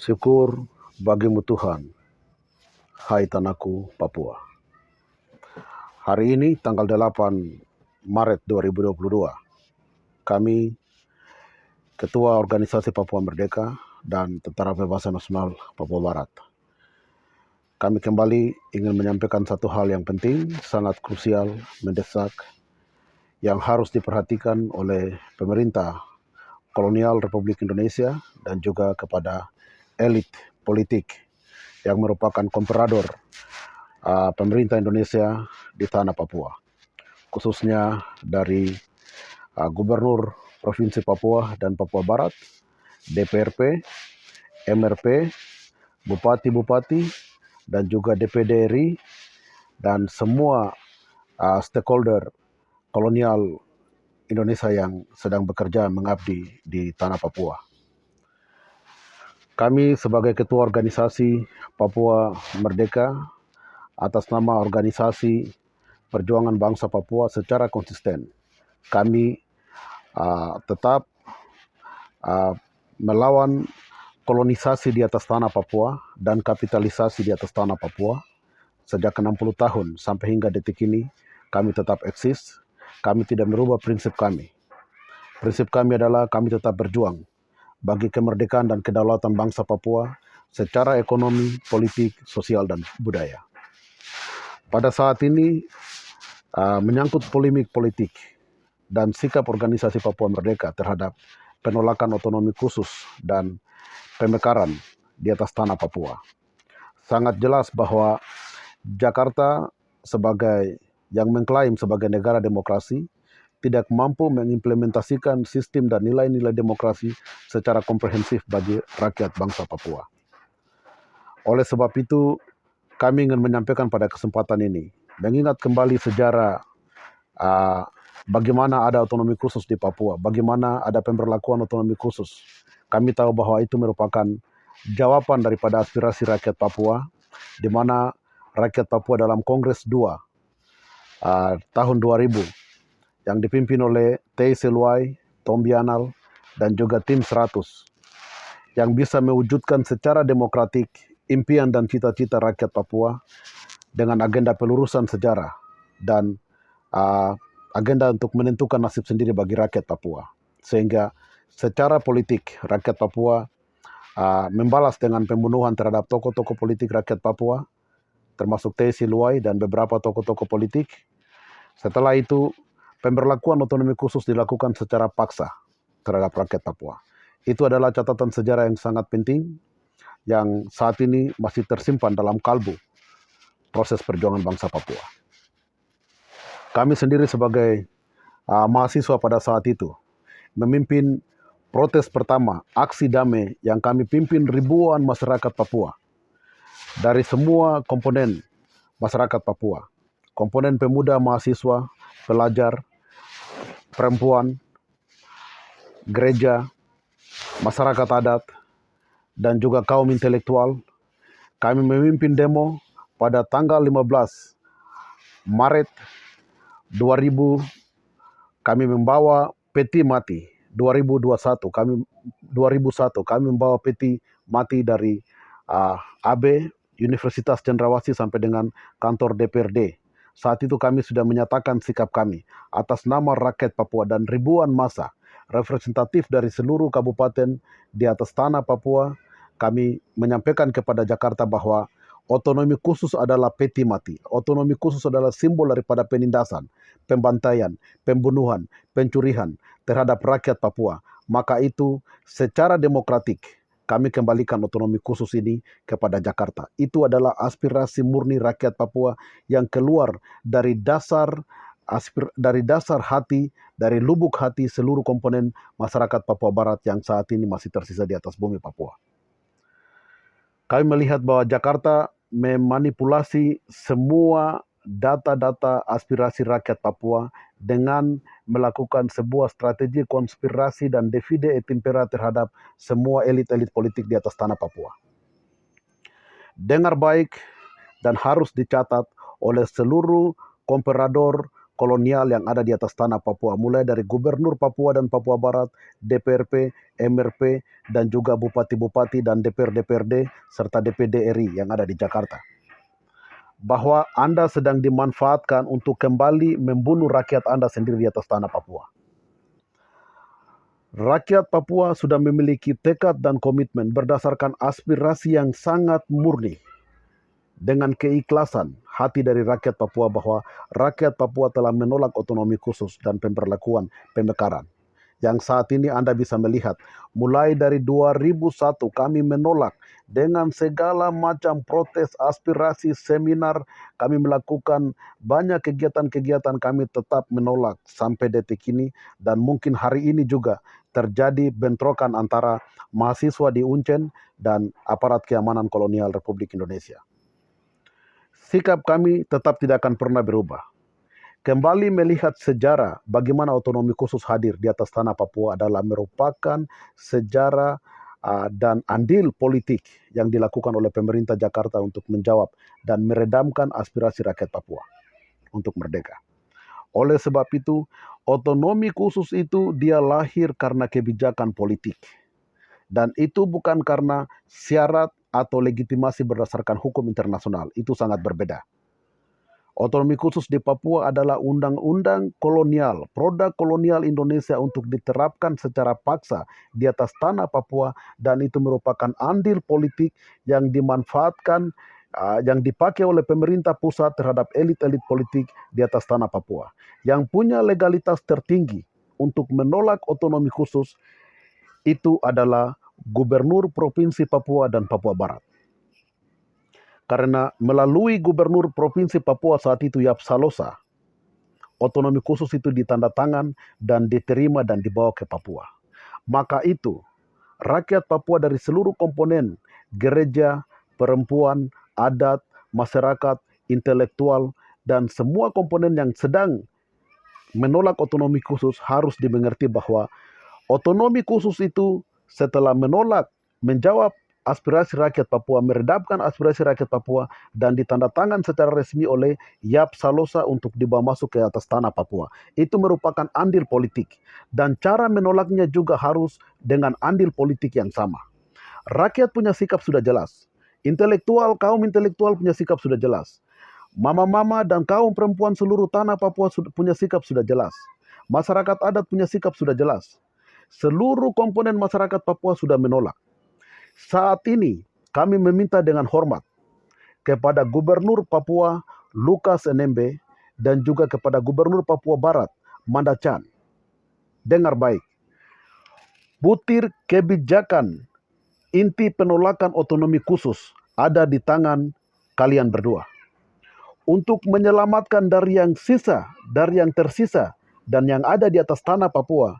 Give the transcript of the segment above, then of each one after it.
Syukur bagimu Tuhan, hai tanahku Papua. Hari ini tanggal 8 Maret 2022, kami Ketua Organisasi Papua Merdeka dan Tentara Pembebasan Nasional Papua Barat. Kami kembali ingin menyampaikan satu hal yang penting, sangat krusial, mendesak, yang harus diperhatikan oleh pemerintah kolonial Republik Indonesia dan juga kepada elit politik yang merupakan komprador pemerintah Indonesia di tanah Papua, khususnya dari Gubernur Provinsi Papua dan Papua Barat, DPRP, MRP, Bupati-Bupati, dan juga DPD RI, dan semua stakeholder kolonial Indonesia yang sedang bekerja mengabdi di tanah Papua. Kami sebagai Ketua Organisasi Papua Merdeka atas nama Organisasi Perjuangan Bangsa Papua secara konsisten, kami tetap melawan kolonisasi di atas tanah Papua dan kapitalisasi di atas tanah Papua sejak 60 tahun sampai hingga detik ini. Kami tetap eksis, kami tidak merubah prinsip kami. Prinsip kami adalah kami tetap berjuang bagi kemerdekaan dan kedaulatan bangsa Papua secara ekonomi, politik, sosial, dan budaya. Pada saat ini menyangkut polemik politik dan sikap organisasi Papua Merdeka terhadap penolakan otonomi khusus dan pemekaran di atas tanah Papua. Sangat jelas bahwa Jakarta sebagai yang mengklaim sebagai negara demokrasi tidak mampu mengimplementasikan sistem dan nilai-nilai demokrasi secara komprehensif bagi rakyat bangsa Papua. Oleh sebab itu, kami ingin menyampaikan pada kesempatan ini, mengingat kembali sejarah bagaimana ada otonomi khusus di Papua, bagaimana ada pemberlakuan otonomi khusus. Kami tahu bahwa itu merupakan jawaban daripada aspirasi rakyat Papua, di mana rakyat Papua dalam Kongres 2 tahun 2000 yang dipimpin oleh Tei Seluai, Tombianal, dan juga tim 100 yang bisa mewujudkan secara demokratik impian dan cita-cita rakyat Papua dengan agenda pelurusan sejarah dan agenda untuk menentukan nasib sendiri bagi rakyat Papua. Sehingga secara politik rakyat Papua membalas dengan pembunuhan terhadap tokoh-tokoh politik rakyat Papua, termasuk Tei Seluai dan beberapa tokoh-tokoh politik. Setelah itu, pemberlakuan otonomi khusus dilakukan secara paksa terhadap rakyat Papua. Itu adalah catatan sejarah yang sangat penting yang saat ini masih tersimpan dalam kalbu proses perjuangan bangsa Papua. Kami sendiri sebagai mahasiswa pada saat itu memimpin protes pertama, aksi damai yang kami pimpin ribuan masyarakat Papua dari semua komponen masyarakat Papua. Komponen pemuda, mahasiswa, pelajar, perempuan, gereja, masyarakat adat, dan juga kaum intelektual. Kami memimpin demo pada tanggal 15 Maret 2000. Kami membawa peti mati 2001. Kami membawa peti mati dari AB Universitas Cendrawasih sampai dengan kantor DPRD. Saat itu kami sudah menyatakan sikap kami atas nama rakyat Papua dan ribuan massa representatif dari seluruh kabupaten di atas tanah Papua. Kami menyampaikan kepada Jakarta bahwa otonomi khusus adalah peti mati. Otonomi khusus adalah simbol daripada penindasan, pembantaian, pembunuhan, pencurian terhadap rakyat Papua. Maka itu secara demokratik kami kembalikan otonomi khusus ini kepada Jakarta. Itu adalah aspirasi murni rakyat Papua yang keluar dari dasar hati, dari lubuk hati seluruh komponen masyarakat Papua Barat yang saat ini masih tersisa di atas bumi Papua. Kami melihat bahwa Jakarta memanipulasi semua data-data aspirasi rakyat Papua dengan melakukan sebuah strategi konspirasi dan divide et impera terhadap semua elit-elit politik di atas tanah Papua. Dengar baik dan harus dicatat oleh seluruh komprador kolonial yang ada di atas tanah Papua, mulai dari Gubernur Papua dan Papua Barat, DPRP, MRP, dan juga Bupati-Bupati dan DPR-DPRD, serta DPD RI yang ada di Jakarta. Bahwa Anda sedang dimanfaatkan untuk kembali membunuh rakyat Anda sendiri di atas tanah Papua. Rakyat Papua sudah memiliki tekad dan komitmen berdasarkan aspirasi yang sangat murni, dengan keikhlasan hati dari rakyat Papua bahwa rakyat Papua telah menolak otonomi khusus dan pemberlakuan pemekaran. Yang saat ini Anda bisa melihat, mulai dari 2001 kami menolak dengan segala macam protes, aspirasi, seminar, kami melakukan banyak kegiatan-kegiatan, kami tetap menolak sampai detik ini, dan mungkin hari ini juga terjadi bentrokan antara mahasiswa di Uncen dan aparat keamanan kolonial Republik Indonesia. Sikap kami tetap tidak akan pernah berubah. Kembali melihat sejarah bagaimana otonomi khusus hadir di atas tanah Papua adalah merupakan sejarah dan andil politik yang dilakukan oleh pemerintah Jakarta untuk menjawab dan meredamkan aspirasi rakyat Papua untuk merdeka. Oleh sebab itu, otonomi khusus itu dia lahir karena kebijakan politik. Dan itu bukan karena syarat atau legitimasi berdasarkan hukum internasional. Itu sangat berbeda. Otonomi khusus di Papua adalah undang-undang kolonial, produk kolonial Indonesia untuk diterapkan secara paksa di atas tanah Papua, dan itu merupakan andil politik yang dimanfaatkan, yang dipakai oleh pemerintah pusat terhadap elit-elit politik di atas tanah Papua. Yang punya legalitas tertinggi untuk menolak otonomi khusus itu adalah Gubernur Provinsi Papua dan Papua Barat. Karena melalui Gubernur Provinsi Papua saat itu Yap Salosa, otonomi khusus itu ditandatangan dan diterima dan dibawa ke Papua. Maka itu, rakyat Papua dari seluruh komponen, gereja, perempuan, adat, masyarakat, intelektual, dan semua komponen yang sedang menolak otonomi khusus harus dimengerti bahwa otonomi khusus itu setelah menolak, menjawab aspirasi rakyat Papua, meredamkan aspirasi rakyat Papua, dan ditandatangan secara resmi oleh Yap Salosa untuk dibawa masuk ke atas tanah Papua. Itu merupakan andil politik. Dan cara menolaknya juga harus dengan andil politik yang sama. Rakyat punya sikap sudah jelas. Kaum intelektual punya sikap sudah jelas. Mama-mama dan kaum perempuan seluruh tanah Papua punya sikap sudah jelas. Masyarakat adat punya sikap sudah jelas. Seluruh komponen masyarakat Papua sudah menolak. Saat ini kami meminta dengan hormat kepada Gubernur Papua Lukas NMB dan juga kepada Gubernur Papua Barat Manda Chan. Dengar baik. Butir kebijakan inti penolakan otonomi khusus ada di tangan kalian berdua. Untuk menyelamatkan dari yang tersisa dan yang ada di atas tanah Papua,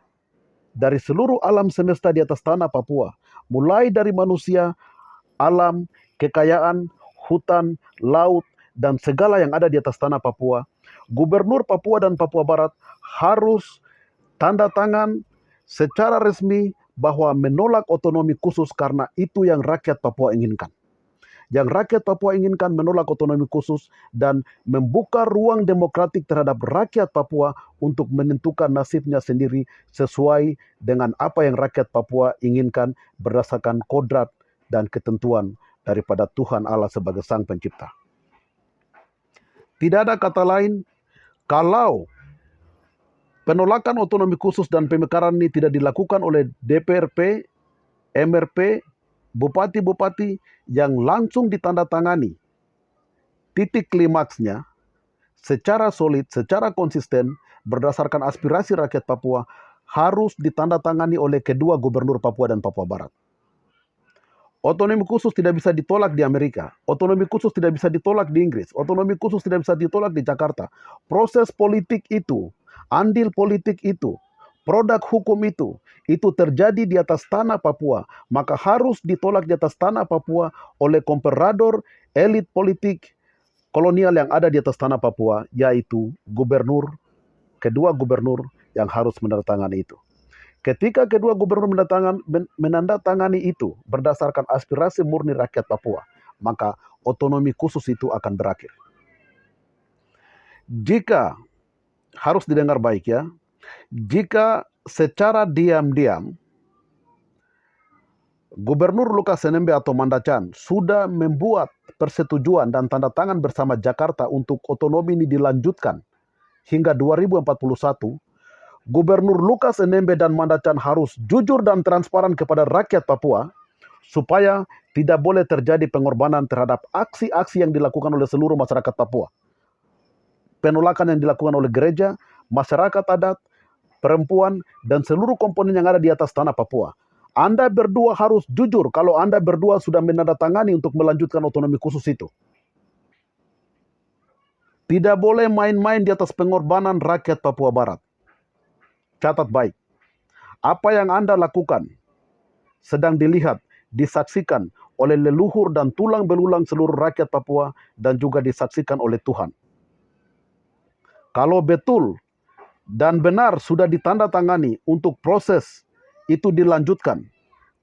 dari seluruh alam semesta di atas tanah Papua, mulai dari manusia, alam, kekayaan, hutan, laut, dan segala yang ada di atas tanah Papua, Gubernur Papua dan Papua Barat harus tanda tangan secara resmi bahwa menolak otonomi khusus karena itu yang rakyat Papua inginkan. Yang rakyat Papua inginkan menolak otonomi khusus dan membuka ruang demokratik terhadap rakyat Papua untuk menentukan nasibnya sendiri sesuai dengan apa yang rakyat Papua inginkan berdasarkan kodrat dan ketentuan daripada Tuhan Allah sebagai Sang Pencipta. Tidak ada kata lain, kalau penolakan otonomi khusus dan pemekaran ini tidak dilakukan oleh DPRP, MRP, bupati-bupati yang langsung ditandatangani titik klimaksnya secara solid, secara konsisten, berdasarkan aspirasi rakyat Papua, harus ditandatangani oleh kedua gubernur Papua dan Papua Barat. Otonomi khusus tidak bisa ditolak di Amerika, otonomi khusus tidak bisa ditolak di Inggris, otonomi khusus tidak bisa ditolak di Jakarta. Proses politik itu, andil politik itu, produk hukum itu terjadi di atas tanah Papua, maka harus ditolak di atas tanah Papua oleh komperador elit politik kolonial yang ada di atas tanah Papua, yaitu kedua gubernur yang harus menandatangani itu. Ketika kedua gubernur menandatangani itu berdasarkan aspirasi murni rakyat Papua, maka otonomi khusus itu akan berakhir. Jika harus didengar baik ya. Jika secara diam-diam Gubernur Lukas NMB atau Mandacan sudah membuat persetujuan dan tanda tangan bersama Jakarta untuk otonomi ini dilanjutkan hingga 2041, Gubernur Lukas NMB dan Mandacan harus jujur dan transparan kepada rakyat Papua supaya tidak boleh terjadi pengorbanan terhadap aksi-aksi yang dilakukan oleh seluruh masyarakat Papua. Penolakan yang dilakukan oleh gereja, masyarakat adat, perempuan, dan seluruh komponen yang ada di atas tanah Papua. Anda berdua harus jujur kalau Anda berdua sudah menandatangani untuk melanjutkan otonomi khusus itu. Tidak boleh main-main di atas pengorbanan rakyat Papua Barat. Catat baik. Apa yang Anda lakukan sedang dilihat, disaksikan oleh leluhur dan tulang belulang seluruh rakyat Papua dan juga disaksikan oleh Tuhan. Kalau betul dan benar sudah ditandatangani untuk proses itu dilanjutkan,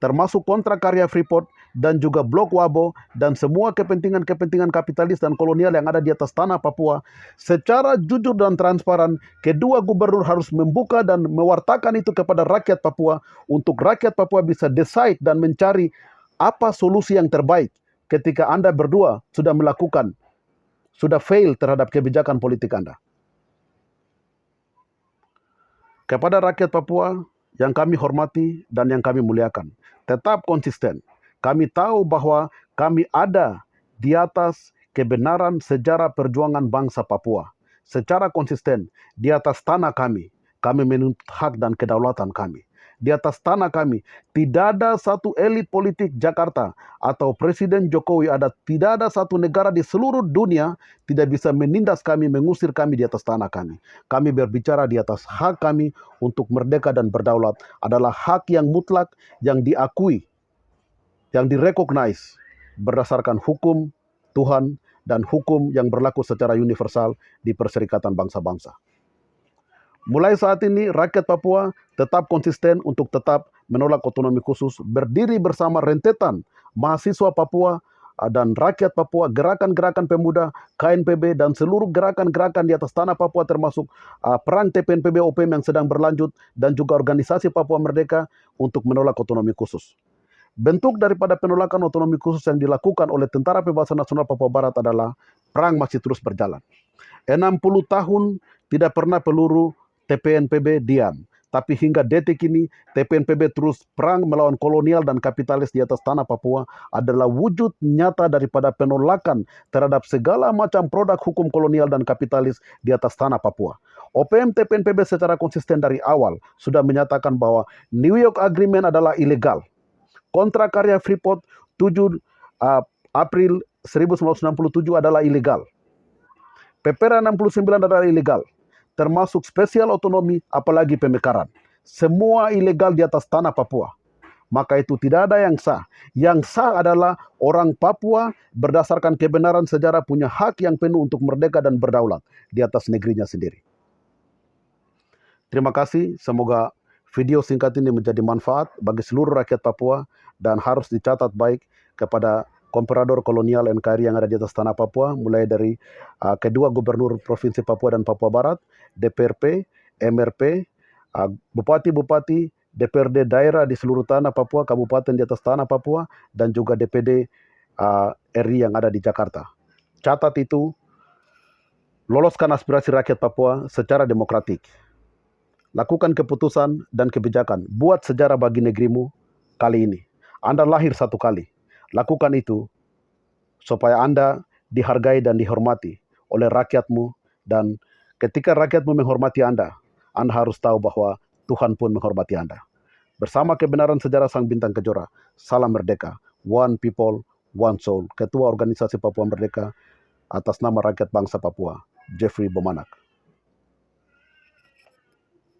termasuk kontrak karya Freeport dan juga Blok Wabo dan semua kepentingan-kepentingan kapitalis dan kolonial yang ada di atas tanah Papua, secara jujur dan transparan, kedua gubernur harus membuka dan mewartakan itu kepada rakyat Papua untuk rakyat Papua bisa decide dan mencari apa solusi yang terbaik ketika Anda berdua sudah melakukan, sudah fail terhadap kebijakan politik Anda. Kepada rakyat Papua yang kami hormati dan yang kami muliakan, tetap konsisten. Kami tahu bahwa kami ada di atas kebenaran sejarah perjuangan bangsa Papua. Secara konsisten, di atas tanah kami menuntut hak dan kedaulatan kami. Di atas tanah kami, tidak ada satu elit politik Jakarta atau Presiden Jokowi, tidak ada satu negara di seluruh dunia tidak bisa menindas kami, mengusir kami di atas tanah kami. Kami berbicara di atas hak kami untuk merdeka dan berdaulat adalah hak yang mutlak, yang diakui, yang direcognize berdasarkan hukum Tuhan dan hukum yang berlaku secara universal di Perserikatan Bangsa-Bangsa. Mulai saat ini, rakyat Papua tetap konsisten untuk tetap menolak otonomi khusus, berdiri bersama rentetan mahasiswa Papua dan rakyat Papua, gerakan-gerakan pemuda, KNPB, dan seluruh gerakan-gerakan di atas tanah Papua termasuk perang TPNPB OPM yang sedang berlanjut, dan juga organisasi Papua Merdeka untuk menolak otonomi khusus. Bentuk daripada penolakan otonomi khusus yang dilakukan oleh Tentara Pembebasan Nasional Papua Barat adalah perang masih terus berjalan. 60 tahun tidak pernah peluru TPNPB diam. Tapi hingga detik ini, TPNPB terus perang melawan kolonial dan kapitalis di atas tanah Papua adalah wujud nyata daripada penolakan terhadap segala macam produk hukum kolonial dan kapitalis di atas tanah Papua. OPM TPNPB secara konsisten dari awal sudah menyatakan bahwa New York Agreement adalah ilegal. Kontrak karya Freeport 7 April 1967 adalah ilegal. PPRA 69 adalah ilegal, termasuk spesial otonomi, apalagi pemekaran. Semua ilegal di atas tanah Papua. Maka itu tidak ada yang sah. Yang sah adalah orang Papua berdasarkan kebenaran sejarah punya hak yang penuh untuk merdeka dan berdaulat di atas negerinya sendiri. Terima kasih, semoga video singkat ini menjadi manfaat bagi seluruh rakyat Papua dan harus dicatat baik kepada Komprador kolonial NKRI yang ada di atas tanah Papua, mulai dari kedua gubernur Provinsi Papua dan Papua Barat, DPRP, MRP, bupati-bupati, DPRD daerah di seluruh tanah Papua, kabupaten di atas tanah Papua, dan juga DPD RI yang ada di Jakarta. Catat itu, loloskan aspirasi rakyat Papua secara demokratik. Lakukan keputusan dan kebijakan, buat sejarah bagi negerimu kali ini. Anda lahir satu kali. Lakukan itu supaya Anda dihargai dan dihormati oleh rakyatmu, dan ketika rakyatmu menghormati Anda harus tahu bahwa Tuhan pun menghormati Anda. Bersama kebenaran sejarah Sang Bintang Kejora, salam merdeka, one people, one soul. Ketua Organisasi Papua Merdeka atas nama rakyat bangsa Papua, Jeffrey Bomanak.